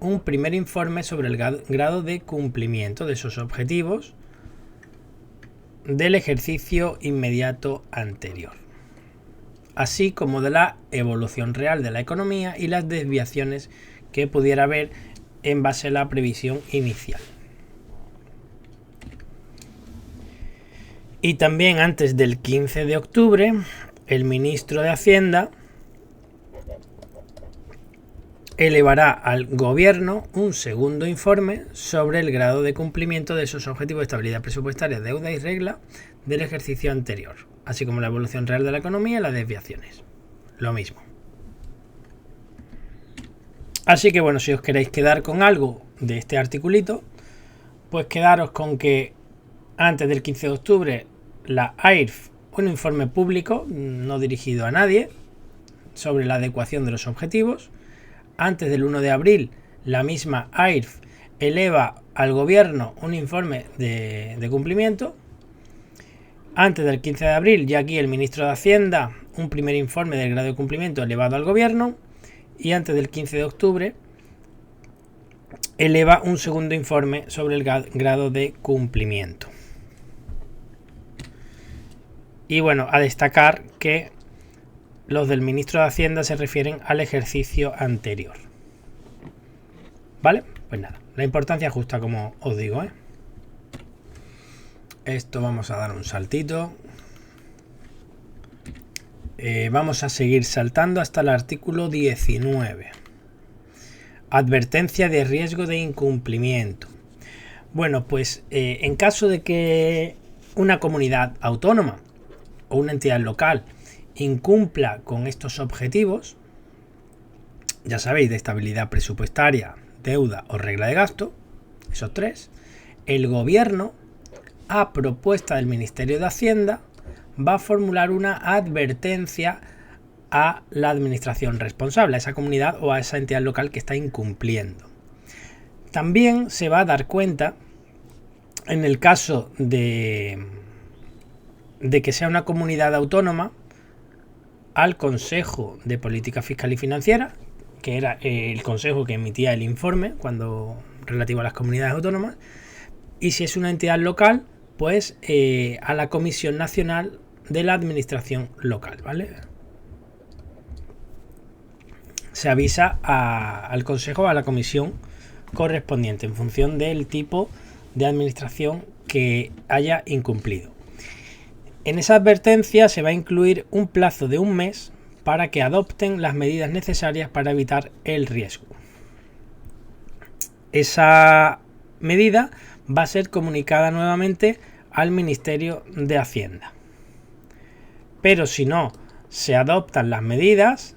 un primer informe sobre el grado de cumplimiento de esos objetivos del ejercicio inmediato anterior, así como de la evolución real de la economía y las desviaciones que pudiera haber en base a la previsión inicial. Y también antes del 15 de octubre, el ministro de Hacienda elevará al Gobierno un segundo informe sobre el grado de cumplimiento de esos objetivos de estabilidad presupuestaria, deuda y regla del ejercicio anterior, así como la evolución real de la economía y las desviaciones. Lo mismo. Así que bueno, si os queréis quedar con algo de este articulito, pues quedaros con que antes del 15 de octubre la AIRF, un informe público no dirigido a nadie sobre la adecuación de los objetivos. Antes del 1 de abril, la misma AIRF eleva al Gobierno un informe de cumplimiento. Antes del 15 de abril, ya aquí el ministro de Hacienda, un primer informe del grado de cumplimiento elevado al Gobierno. Y antes del 15 de octubre, eleva un segundo informe sobre el grado de cumplimiento. Y bueno, a destacar que los del ministro de Hacienda se refieren al ejercicio anterior. ¿Vale? Pues nada, la importancia justa, como os digo, ¿eh? Esto vamos a dar un saltito. Vamos a seguir saltando hasta el artículo 19. Advertencia de riesgo de incumplimiento. Bueno, pues en caso de que una comunidad autónoma o una entidad local incumpla con estos objetivos, ya sabéis, de estabilidad presupuestaria, deuda o regla de gasto, esos tres, el Gobierno, a propuesta del Ministerio de Hacienda, va a formular una advertencia a la administración responsable, a esa comunidad o a esa entidad local que está incumpliendo. También se va a dar cuenta, en el caso de que sea una comunidad autónoma, al Consejo de Política Fiscal y Financiera, que era el consejo que emitía el informe relativo a las comunidades autónomas, y si es una entidad local, pues a la Comisión Nacional de la Administración Local, ¿vale? Se avisa al Consejo, a la comisión correspondiente, en función del tipo de administración que haya incumplido. En esa advertencia se va a incluir un plazo de un mes para que adopten las medidas necesarias para evitar el riesgo. Esa medida va a ser comunicada nuevamente al Ministerio de Hacienda. Pero si no se adoptan las medidas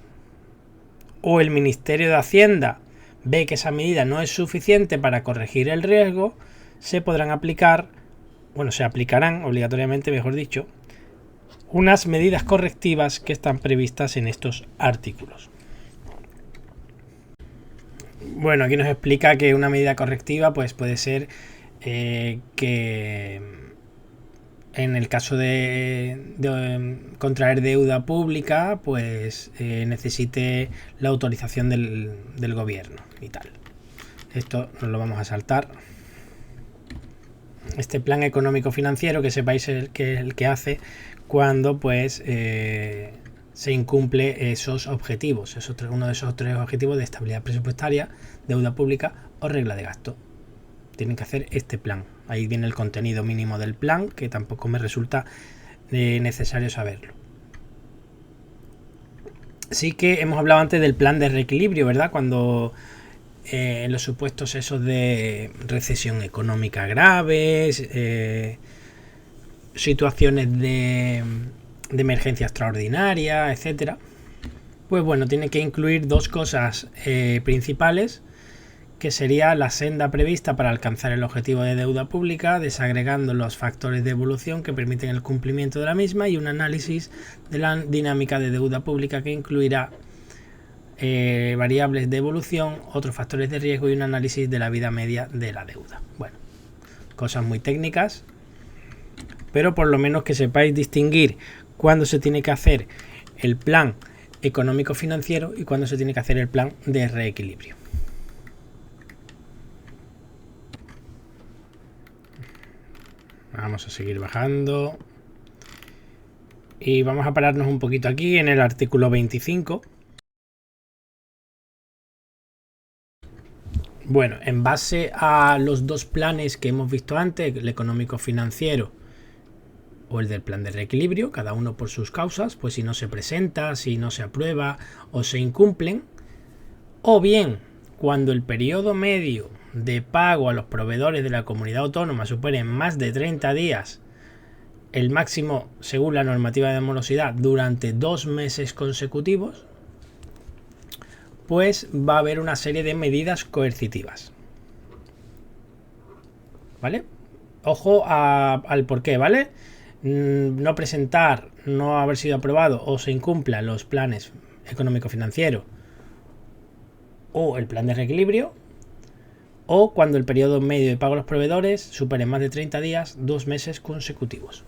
o el Ministerio de Hacienda ve que esa medida no es suficiente para corregir el riesgo, se aplicarán obligatoriamente, mejor dicho, unas medidas correctivas que están previstas en estos artículos. Bueno, aquí nos explica que una medida correctiva pues puede ser que en el caso de contraer deuda pública, pues necesite la autorización del gobierno y tal. Esto nos lo vamos a saltar. Este plan económico financiero, que sepáis el que hace cuando pues se incumple esos objetivos, uno de esos 3 objetivos de estabilidad presupuestaria, deuda pública o regla de gasto. Tienen que hacer este plan. Ahí viene el contenido mínimo del plan, que tampoco me resulta necesario saberlo. Sí que hemos hablado antes del plan de reequilibrio, ¿verdad? Cuando en los supuestos esos de recesión económica graves, situaciones de emergencia extraordinaria, etcétera. Pues bueno, tiene que incluir 2 cosas principales, que sería la senda prevista para alcanzar el objetivo de deuda pública, desagregando los factores de evolución que permiten el cumplimiento de la misma, y un análisis de la dinámica de deuda pública que incluirá variables de evolución, otros factores de riesgo y un análisis de la vida media de la deuda. Bueno, cosas muy técnicas, pero por lo menos que sepáis distinguir cuándo se tiene que hacer el plan económico financiero y cuándo se tiene que hacer el plan de reequilibrio. Vamos a seguir bajando y vamos a pararnos un poquito aquí en el artículo 25. Bueno, en base a los 2 planes que hemos visto antes, el económico financiero o el del plan de reequilibrio, cada uno por sus causas, pues si no se presenta, si no se aprueba o se incumplen, o bien cuando el periodo medio de pago a los proveedores de la comunidad autónoma supere más de 30 días, el máximo según la normativa de morosidad durante 2 meses consecutivos, pues va a haber una serie de medidas coercitivas. ¿Vale? Ojo al porqué, ¿vale? No presentar, no haber sido aprobado o se incumplan los planes económico-financiero o el plan de reequilibrio, o cuando el periodo medio de pago a los proveedores supere más de 30 días, 2 meses consecutivos.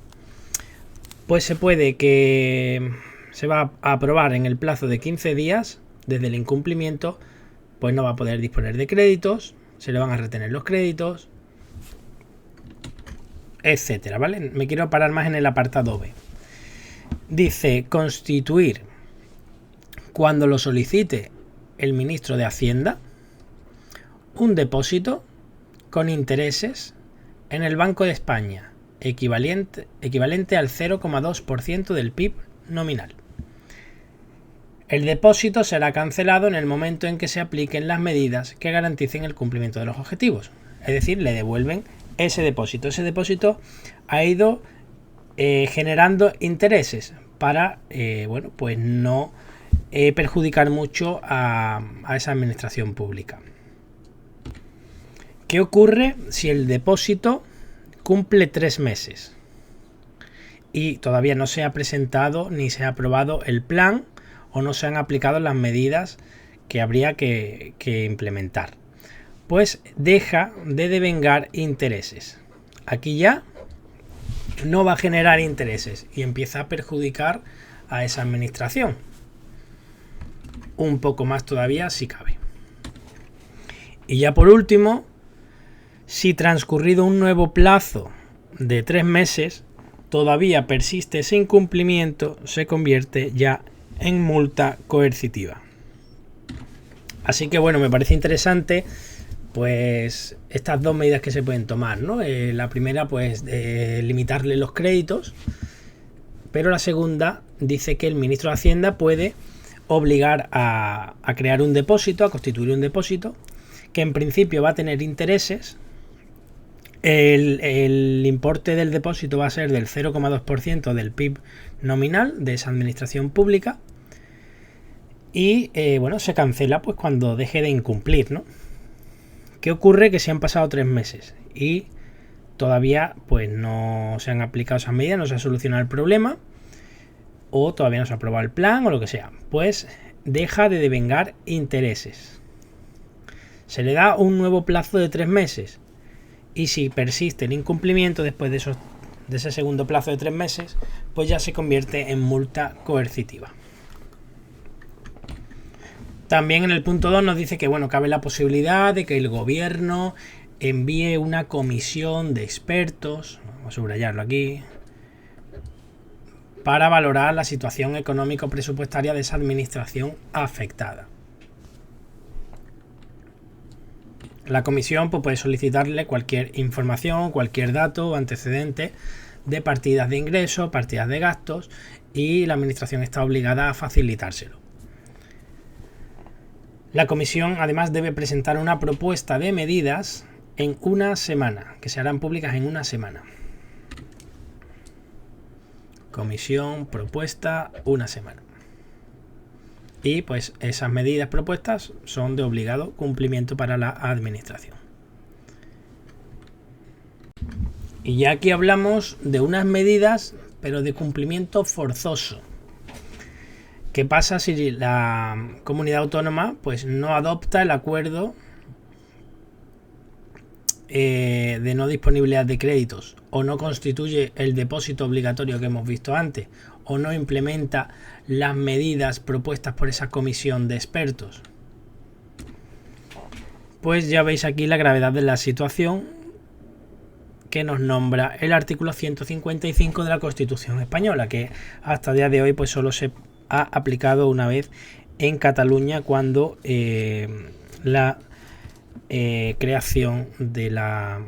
Pues se puede que se va a aprobar en el plazo de 15 días desde el incumplimiento, pues no va a poder disponer de créditos, se le van a retener los créditos, etcétera, ¿vale? Me quiero parar más en el apartado B. Dice constituir, cuando lo solicite el ministro de Hacienda, un depósito con intereses en el Banco de España equivalente al 0,2% del PIB nominal. El depósito será cancelado en el momento en que se apliquen las medidas que garanticen el cumplimiento de los objetivos. Es decir, le devuelven ese depósito. Ese depósito ha ido generando intereses para pues no perjudicar mucho a esa administración pública. ¿Qué ocurre si el depósito cumple 3 meses y todavía no se ha presentado ni se ha aprobado el plan o no se han aplicado las medidas que habría que implementar? Pues deja de devengar intereses. Aquí ya no va a generar intereses y empieza a perjudicar a esa administración. Un poco más todavía si cabe. Y ya por último, si transcurrido un nuevo plazo de 3 meses todavía persiste ese incumplimiento, se convierte ya en multa coercitiva. Así que bueno, me parece interesante pues estas 2 medidas que se pueden tomar, ¿no? La primera, pues limitarle los créditos, pero la segunda, dice que el ministro de Hacienda puede obligar a crear un depósito, a constituir un depósito, que en principio va a tener intereses. El importe del depósito va a ser del 0,2% del PIB nominal de esa administración pública y bueno, se cancela pues cuando deje de incumplir, ¿no? ¿Qué ocurre? Que se han pasado 3 meses y todavía pues no se han aplicado esas medidas, no se ha solucionado el problema o todavía no se ha aprobado el plan o lo que sea. Pues deja de devengar intereses. Se le da un nuevo plazo de 3 meses. Y si persiste el incumplimiento después de ese segundo plazo de 3 meses, pues ya se convierte en multa coercitiva. También en el punto 2 nos dice que bueno, cabe la posibilidad de que el gobierno envíe una comisión de expertos, vamos a subrayarlo aquí, para valorar la situación económico-presupuestaria de esa administración afectada. La comisión pues, puede solicitarle cualquier información, cualquier dato o antecedente de partidas de ingresos, partidas de gastos y la administración está obligada a facilitárselo. La comisión además debe presentar una propuesta de medidas en una semana, que se harán públicas en una semana. Comisión, propuesta, una semana. Y pues esas medidas propuestas son de obligado cumplimiento para la administración. Y ya aquí hablamos de unas medidas, pero de cumplimiento forzoso. ¿Qué pasa si la comunidad autónoma pues no adopta el acuerdo de no disponibilidad de créditos o no constituye el depósito obligatorio que hemos visto antes o no implementa las medidas propuestas por esa comisión de expertos? Pues ya veis aquí la gravedad de la situación que nos nombra el artículo 155 de la Constitución española, que hasta el día de hoy pues solo se ha aplicado una vez en Cataluña cuando la creación de la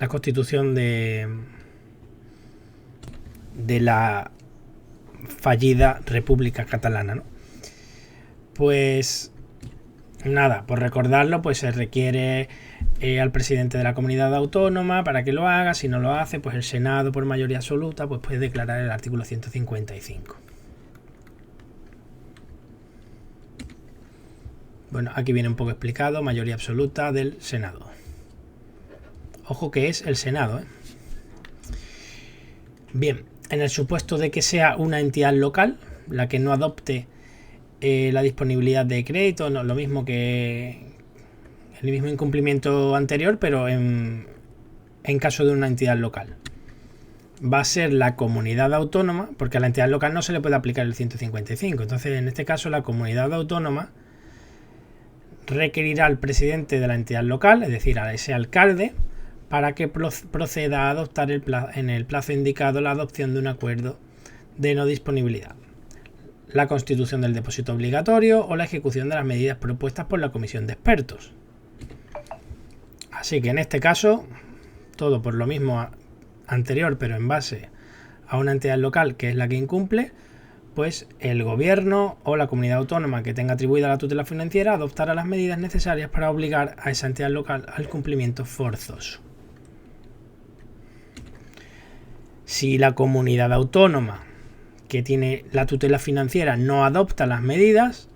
Constitución de la fallida República Catalana, ¿no? Pues nada, por recordarlo, pues se requiere al presidente de la comunidad autónoma para que lo haga. Si no lo hace, pues el Senado por mayoría absoluta pues puede declarar el artículo 155. Bueno, aquí viene un poco explicado, mayoría absoluta del Senado. Ojo que es el Senado, ¿eh? Bien, en el supuesto de que sea una entidad local la que no adopte la disponibilidad de crédito, no, lo mismo que el mismo incumplimiento anterior, pero en caso de una entidad local. Va a ser la comunidad autónoma, porque a la entidad local no se le puede aplicar el 155. Entonces, en este caso, la comunidad autónoma requerirá al presidente de la entidad local, es decir, a ese alcalde, para que proceda a adoptar en el plazo indicado la adopción de un acuerdo de no disponibilidad, la constitución del depósito obligatorio o la ejecución de las medidas propuestas por la comisión de expertos. Así que en este caso, todo por lo mismo anterior, pero en base a una entidad local que es la que incumple, pues el gobierno o la comunidad autónoma que tenga atribuida la tutela financiera adoptará las medidas necesarias para obligar a esa entidad local al cumplimiento forzoso. Si la comunidad autónoma que tiene la tutela financiera no adopta las medidas,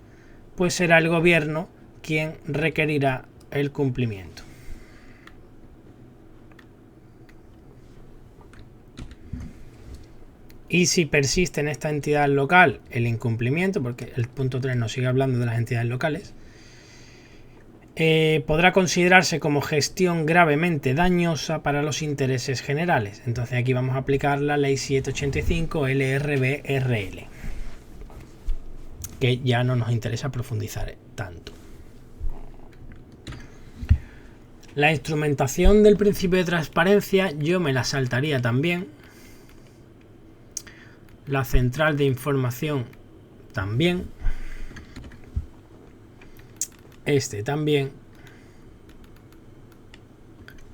pues será el gobierno quien requerirá el cumplimiento. Y si persiste en esta entidad local el incumplimiento, porque el punto 3 nos sigue hablando de las entidades locales, podrá considerarse como gestión gravemente dañosa para los intereses generales. Entonces aquí vamos a aplicar la ley 785 LRBRL, que ya no nos interesa profundizar tanto. La instrumentación del principio de transparencia yo me la saltaría también. La central de información también. Este también.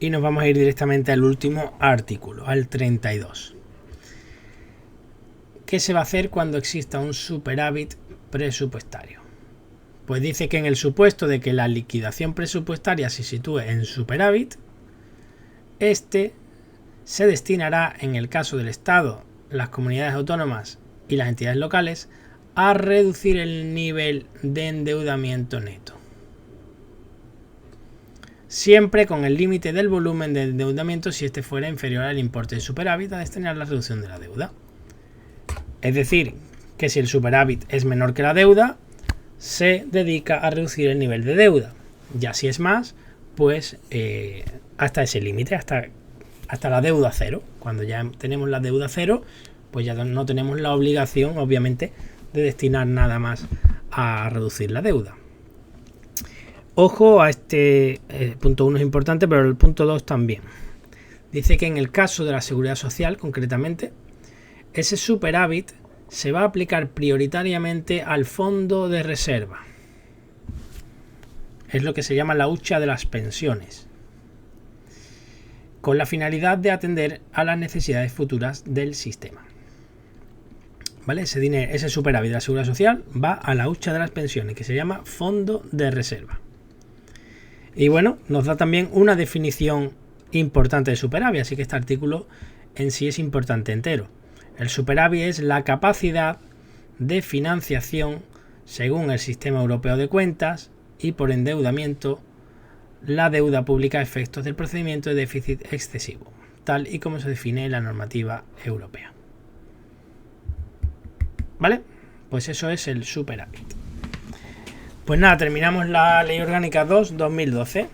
Y nos vamos a ir directamente al último artículo, al 32. ¿qué se va a hacer cuando exista un superávit presupuestario? Pues dice que en el supuesto de que la liquidación presupuestaria se sitúe en superávit, este se destinará, en el caso del Estado, las comunidades autónomas y las entidades locales, a reducir el nivel de endeudamiento neto. Siempre con el límite del volumen de endeudamiento si este fuera inferior al importe de superávit a destinar a la reducción de la deuda. Es decir, que si el superávit es menor que la deuda, se dedica a reducir el nivel de deuda. Ya si es más, pues hasta ese límite, hasta la deuda cero. Cuando ya tenemos la deuda cero, pues ya no tenemos la obligación, obviamente, de destinar nada más a reducir la deuda. Ojo a este punto 1 es importante, pero el punto 2 también. Dice que en el caso de la seguridad social, concretamente, ese superávit se va a aplicar prioritariamente al fondo de reserva. Es lo que se llama la hucha de las pensiones, con la finalidad de atender a las necesidades futuras del sistema. ¿Vale? Ese superávit de la seguridad social va a la hucha de las pensiones, que se llama fondo de reserva. Y bueno, nos da también una definición importante de superávit, así que este artículo en sí es importante entero. El superávit es la capacidad de financiación según el sistema europeo de cuentas y por endeudamiento la deuda pública a efectos del procedimiento de déficit excesivo, tal y como se define en la normativa europea. ¿Vale? Pues eso es el superávit. Pues nada, terminamos la Ley Orgánica 2/2012.